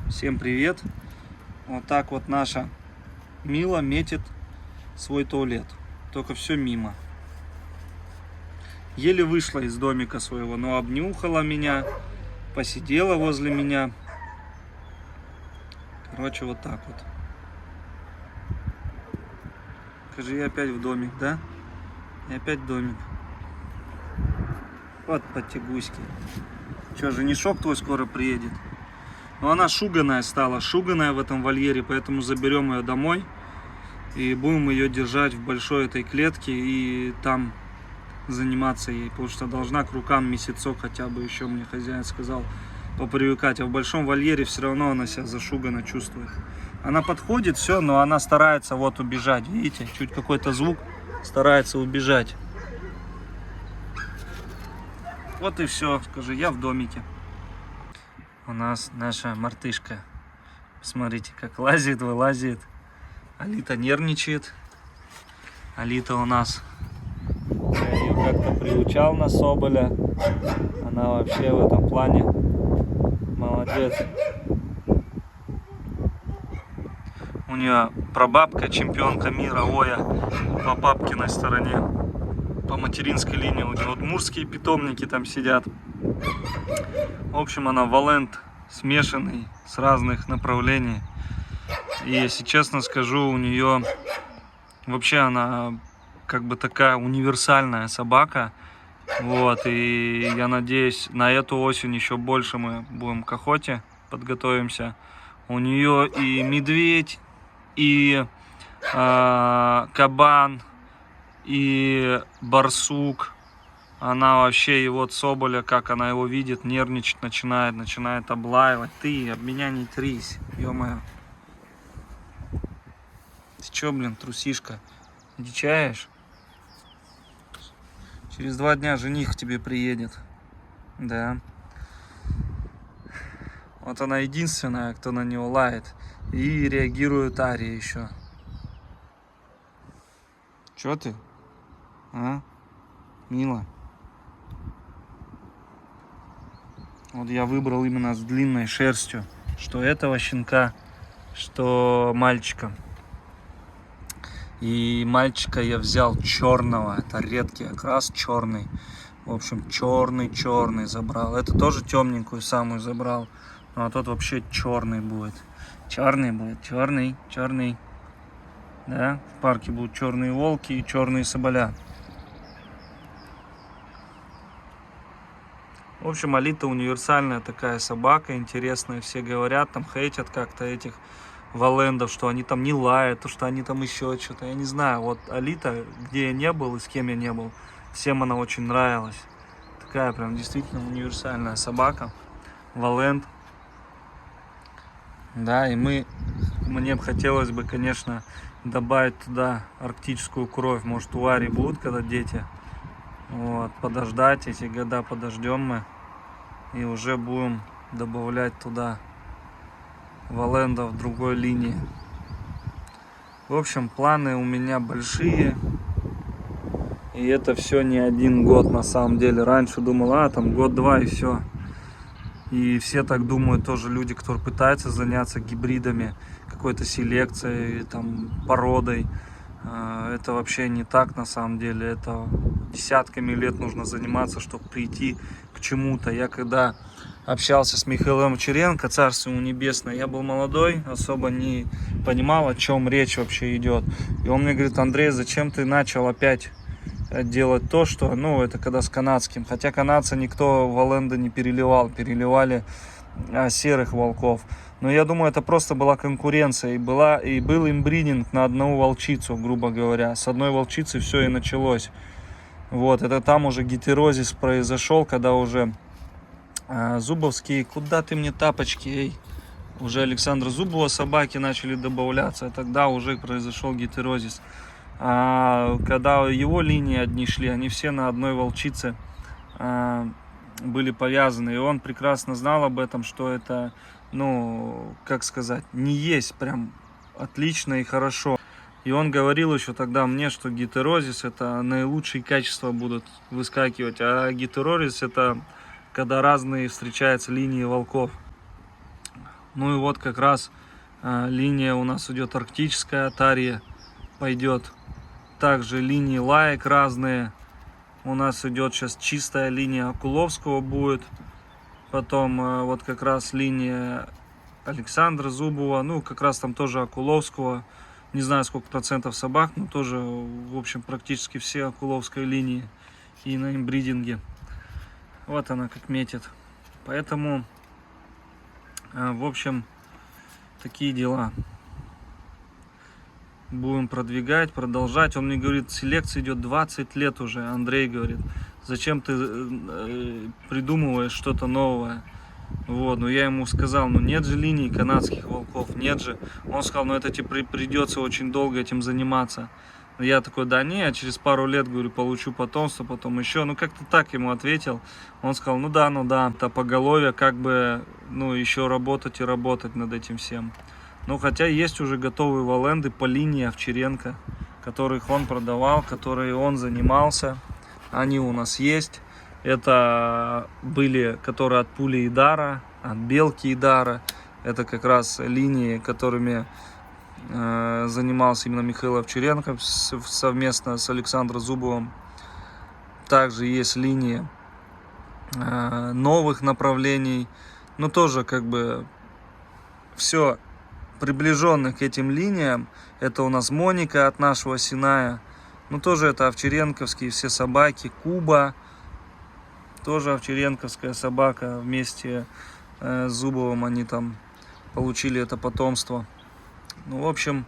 Всем привет! Вот так вот наша Мила метит свой туалет. Только все мимо. Еле вышла из домика своего, но обнюхала меня, посидела возле меня. Короче, вот так вот. Скажи, я опять в домик, да? И опять в домик. Вот потягуськи. Че, женишок твой скоро приедет? Но она шуганая стала, шуганая в этом вольере, поэтому заберем ее домой. И будем ее держать в большой этой клетке и там заниматься ей, потому что должна к рукам месяцок хотя бы, еще мне хозяин сказал, попривыкать. А в большом вольере все равно она себя зашуганно чувствует. Она подходит, все, но она старается вот убежать. Видите, чуть какой-то звук, старается убежать. Вот и все, скажи, я в домике. У нас наша мартышка. Смотрите, как лазит, вылазит. Алита нервничает. Алита у нас, я ее как-то приучал на соболя. Она вообще в этом плане молодец. У нее прабабка чемпионка мира Оя по папкиной стороне. По материнской линии у нее вот мужские питомники там сидят. В общем, она валент смешанный с разных направлений. И если честно скажу, у нее вообще она как бы такая универсальная собака. Вот, и я надеюсь, на эту осень еще больше мы будем к охоте, подготовимся. У нее и медведь, и кабан, и барсук. Она вообще, и вот соболя, как она его видит, нервничать начинает облаивать. Ты об меня не трись, ё-моё. Ты чё, блин, трусишка, дичаешь? Через 2 дня жених к тебе приедет. Да. Вот она единственная, кто на него лает. И реагирует Ария еще. Чё ты? А? Мила. Вот я выбрал именно с длинной шерстью. Что этого щенка, что мальчика. И мальчика я взял черного. Это редкий окрас, черный. В общем, черный забрал. Это тоже темненькую самую забрал. Ну а тот вообще черный будет. Черный. Да, в парке будут черные волки и черные соболя. В общем, Алита универсальная такая собака, интересная. Все говорят, там хейтят как-то этих валендов, что они там не лают, что они там еще что-то. Я не знаю, вот Алита, где я не был и с кем я не был, всем она очень нравилась. Такая прям действительно универсальная собака. Валенд. Да, и мне бы хотелось бы, конечно, добавить туда арктическую кровь. Может, у Ари будут, когда дети. Вот, подождать, эти года подождем мы. И уже будем добавлять туда валендов в другой линии. В общем, планы у меня большие. И это все не 1 год на самом деле. Раньше думал, там год-два и все. И все так думают тоже люди, которые пытаются заняться гибридами, какой-то селекцией, там, породой. Это вообще не так на самом деле. Это десятками лет нужно заниматься, чтобы прийти к чему-то. Я когда общался с Михаилом Очеренко, царство ему небесное, я был молодой, особо не понимал, о чем речь вообще идет. И он мне говорит: Андрей, зачем ты начал опять делать то, что, это когда с канадским. Хотя канадца никто валенда не переливал, переливали серых волков. Но я думаю, это просто была конкуренция. И был имбридинг на одну волчицу, грубо говоря. С одной волчицы все и началось. Вот, это там уже гетерозис произошел, когда уже зубовские, куда ты мне тапочки, эй? Уже Александра Зубова собаки начали добавляться, тогда уже произошел гетерозис. А когда его линии одни шли, они все на одной волчице были повязаны. И он прекрасно знал об этом, что это, как сказать, не есть прям отлично и хорошо. И он говорил еще тогда мне, что гетерозис — это наилучшие качества будут выскакивать. А гетерозис — это когда разные встречаются линии волков. Ну и вот как раз линия у нас идет арктическая, Тария пойдет. Также линии лаек разные. У нас идет сейчас чистая линия Окуловского будет. Потом вот как раз линия Александра Зубова. Ну, как раз там тоже Окуловского. Не знаю, сколько процентов собак, но тоже, в общем, практически все Окуловской линии. И на имбридинге. Вот она как метит. Поэтому, в общем, такие дела. Будем продвигать, продолжать. Он мне говорит, селекция идет 20 лет уже. Андрей говорит, зачем ты придумываешь что-то новое? Вот, но я ему сказал, ну нет же линий канадских волков, нет же. Он сказал, ну это тебе придется очень долго этим заниматься. Я такой, да не, через пару лет, говорю, получу потомство, потом еще. Ну как-то так ему ответил. Он сказал, ну да, это поголовье, как бы, ну еще работать и работать над этим всем. Ну, хотя есть уже готовые валенды по линии Овчаренко, которых он продавал, которые он занимался. Они у нас есть. Это были, которые от Пули и Дара, от Белки и Дара. Это как раз линии, которыми занимался именно Михаил Овчаренко совместно с Александром Зубовым. Также есть линии новых направлений. Но тоже как бы все приближенных к этим линиям. Это у нас Моника от нашего Синая. Ну тоже это овчаренковские все собаки. Куба тоже овчаренковская собака. Вместе с Зубовым они там получили это потомство. Ну, в общем,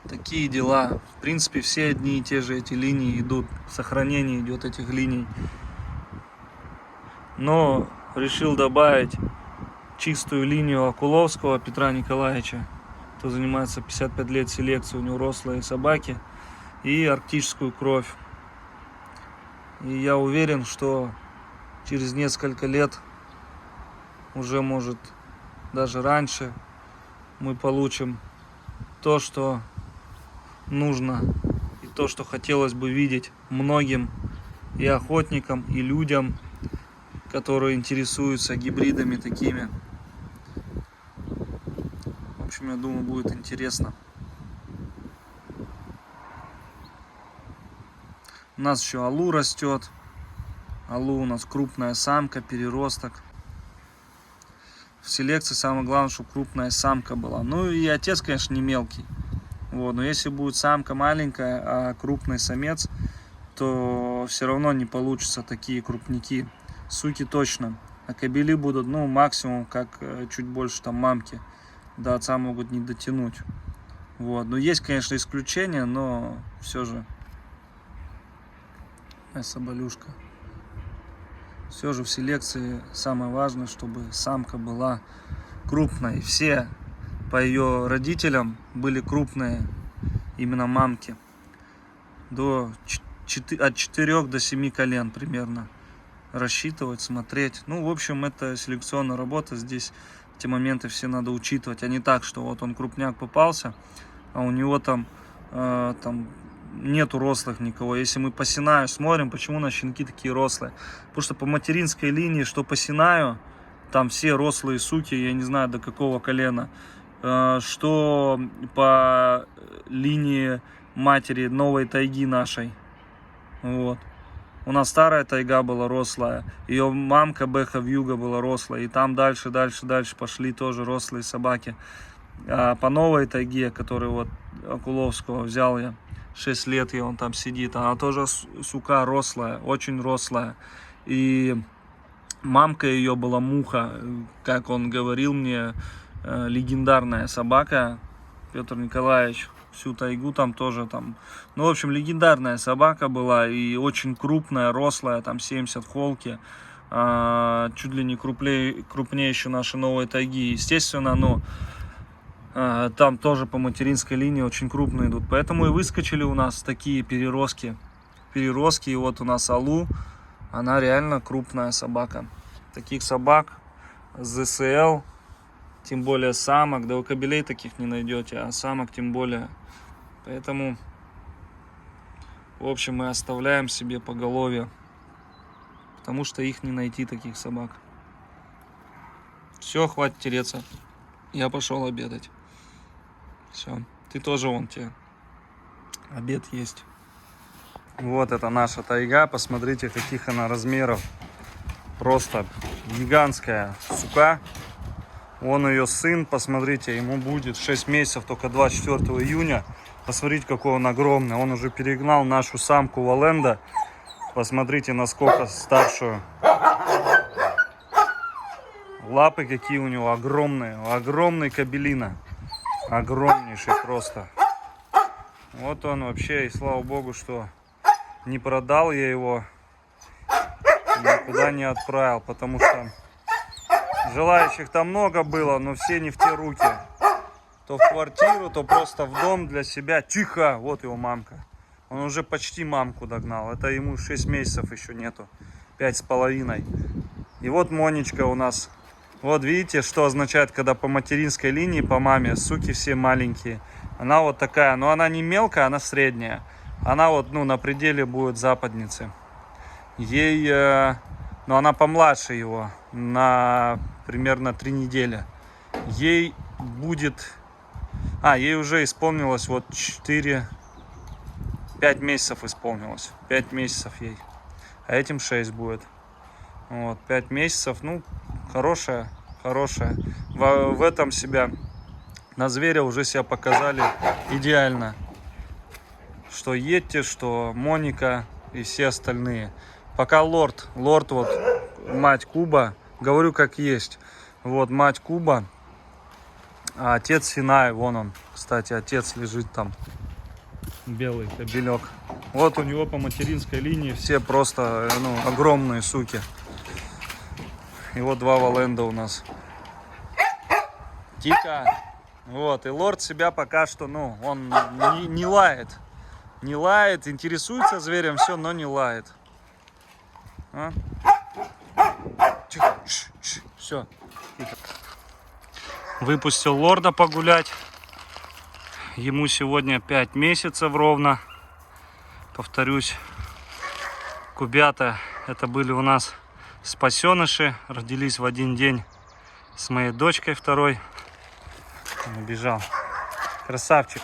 такие дела. В принципе, все одни и те же эти линии идут. Сохранение идет этих линий. Но решил добавить чистую линию Окуловского Петра Николаевича, кто занимается 55 лет селекцией, у него рослые собаки, и арктическую кровь. И я уверен, что через несколько лет, уже может даже раньше, мы получим то, что нужно, и то, что хотелось бы видеть многим и охотникам, и людям, которые интересуются гибридами такими. В общем, я думаю, будет интересно. У нас еще Алу растет. Алу у нас крупная самка, переросток. В селекции самое главное, чтобы крупная самка была. Ну и отец, конечно, не мелкий. Вот, но если будет самка маленькая, а крупный самец, то все равно не получится такие крупники. Суки точно. А кобели будут, ну, максимум, как чуть больше там мамки. До отца могут не дотянуть. Вот. Но есть, конечно, исключения, но все же. Соболюшка. Все же в селекции самое важное, чтобы самка была крупной. Все по ее родителям были крупные именно мамки. От 4 до 7 колен примерно. Рассчитывать, смотреть. Ну, в общем, это селекционная работа. Здесь эти моменты все надо учитывать. А не так, что вот он крупняк попался, а у него там нету рослых никого. Если мы по Синаю смотрим, почему у нас щенки такие рослые? Потому что по материнской линии, что по Синаю, там все рослые суки, я не знаю до какого колена. Что по линии матери новой тайги нашей. Вот. У нас старая тайга была рослая, ее мамка Бэха Вьюга была рослая, и там дальше пошли тоже рослые собаки. А по новой тайге, которую вот Окуловского взял я, 6 лет и он там сидит, она тоже сука рослая, очень рослая. И мамка ее была Муха, как он говорил мне, легендарная собака, Петр Николаевич. Всю тайгу там тоже там. Ну, в общем, легендарная собака была и очень крупная, рослая, там 70 холки. Чуть ли не крупнее еще нашей новой тайги. Естественно, но там тоже по материнской линии очень крупные идут. Поэтому и выскочили у нас такие переростки. И вот у нас Алу, она реально крупная собака. Таких собак ЗСЛ, тем более самок, да вы кобелей таких не найдете, а самок тем более. Поэтому, в общем, мы оставляем себе поголовье, потому что их не найти, таких собак. Все. Все, хватит тереться. Я пошел обедать. Все. Ты тоже вон тебе. Обед есть. Вот это наша тайга. Посмотрите, каких она размеров. Просто гигантская сука. Вон ее сын, посмотрите, ему будет 6 месяцев, только 24 июня. Посмотрите, какой он огромный. Он уже перегнал нашу самку Валенда. Посмотрите, насколько старшую. Лапы какие у него огромные. Огромный кобелина. Огромнейший просто. Вот он вообще, и слава богу, что не продал я его. Никуда не отправил, потому что желающих там много было, но все не в те руки. То в квартиру, то просто в дом для себя. Тихо! Вот его мамка. Он уже почти мамку догнал. Это ему 6 месяцев еще нету. 5,5. И вот Монечка у нас. Вот видите, что означает, когда по материнской линии, по маме, суки все маленькие. Она вот такая. Но она не мелкая, она средняя. Она вот, ну, на пределе будет западницы. Ей... но она помладше его. На примерно 3 недели. Ей будет... ей уже исполнилось вот 5 месяцев исполнилось. 5 месяцев ей. А этим 6 будет. Вот, 5 месяцев, ну, хорошая. В этом себя, на зверя уже себя показали идеально. Что Йети, что Моника и все остальные. Пока Лорд вот, мать Куба, говорю как есть. Вот, мать Куба. А отец Синай, вон он, кстати, отец лежит там, белый кобелек. Вот у него по материнской линии все просто, ну, огромные суки. И вот 2 Валенда у нас. Тихо. Вот, и Лорд себя пока что, ну, он не лает. Не лает, интересуется зверем, все, но не лает. А? Тихо. Все. Тихо. Выпустил Лорда погулять. Ему сегодня 5 месяцев ровно. Повторюсь, кубята это были у нас спасеныши. Родились в один день с моей дочкой второй. Он убежал. Красавчик.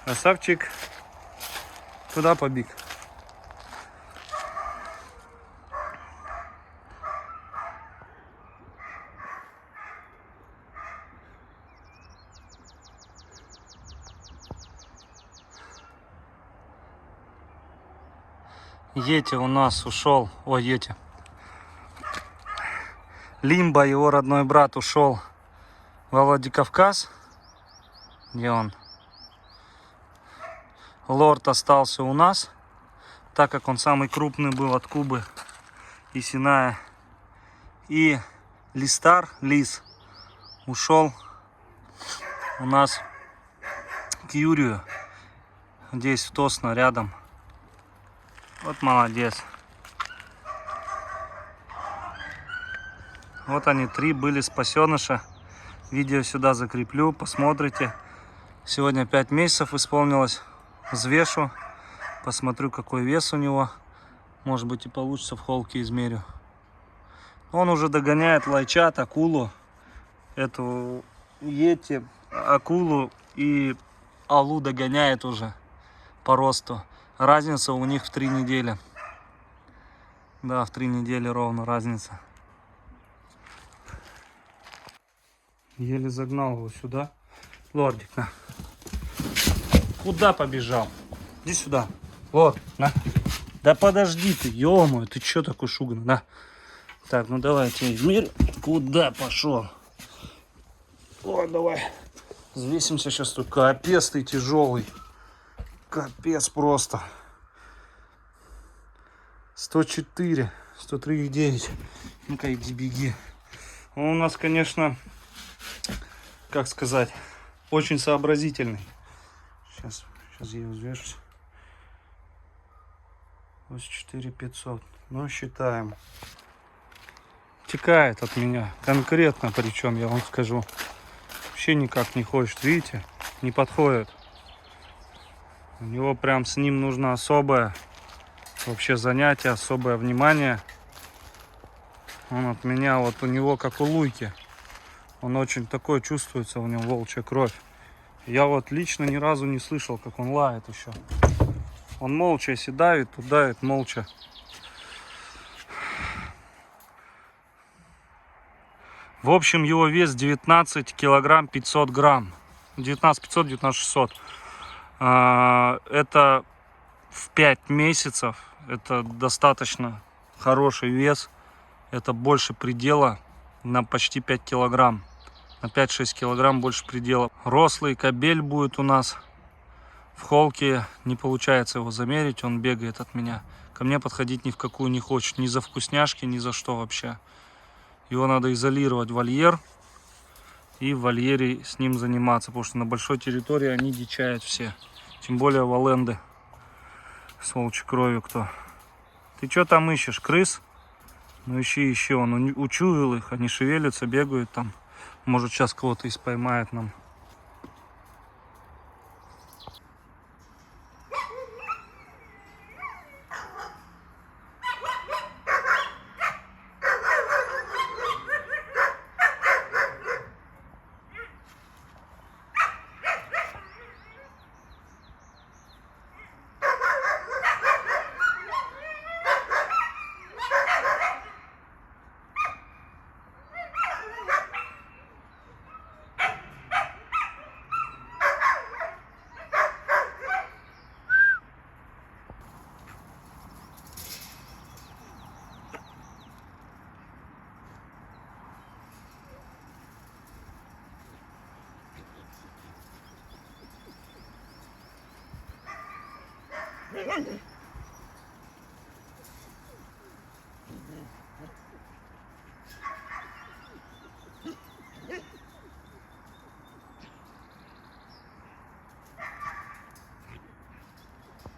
Красавчик. Куда побег? Йети у нас ушел. Ой, Йети. Лимба, его родной брат, ушел во Владикавказ. Где он? Лорд остался у нас, так как он самый крупный был от Кубы и Синая. И Листар, Лис, ушел у нас к Юрию. Здесь в Тосно рядом. Вот молодец. Вот они 3 были спасеныша. Видео сюда закреплю, посмотрите. Сегодня 5 месяцев исполнилось. Взвешу, посмотрю, какой вес у него. Может быть, и получится, в холке измерю. Он уже догоняет лайчат, акулу. Эту Йети, акулу и алу догоняет уже по росту. Разница у них в 3 недели. Да, в 3 недели ровно разница. Еле загнал его сюда. Лордик, на. Куда побежал? Иди сюда. Вот, на. Да подожди ты, ё-моё, ты чё такой шуганый, на. Так, ну давайте измерим. Куда пошел? Ой, давай. Взвесимся сейчас тут. Капец ты тяжелый. Капец просто. 104, 103,9. Ну-ка, иди беги. Он у нас, конечно, как сказать, очень сообразительный. Сейчас я взвешусь. 84 500. Ну, считаем. Текает от меня. Конкретно, причем, я вам скажу. Вообще никак не хочет. Видите? Не подходит. У него прям с ним нужно особое вообще занятие, особое внимание. Он от меня, вот у него как у Луйки. Он очень такой, чувствуется в нем волчья кровь. Я вот лично ни разу не слышал, как он лает еще. Он молча, если давит, то давит молча. В общем, его вес 19 килограмм 500 грамм. 19 500, 19 600. Это в 5 месяцев. Это достаточно хороший вес. Это больше предела на почти 5 килограмм. На 5-6 килограмм больше предела. Рослый кобель будет у нас. В холке не получается его замерить. Он бегает от меня. Ко мне подходить ни в какую не хочет. Ни за вкусняшки, ни за что вообще. Его надо изолировать в вольер. И в вольере с ним заниматься. Потому что на большой территории они дичают все. Тем более валенды. С волчьей кровью кто. Ты что там ищешь? Крыс? Ну ищи. Он учуял их. Они шевелятся, бегают там. Может сейчас кого-то и поймает нам.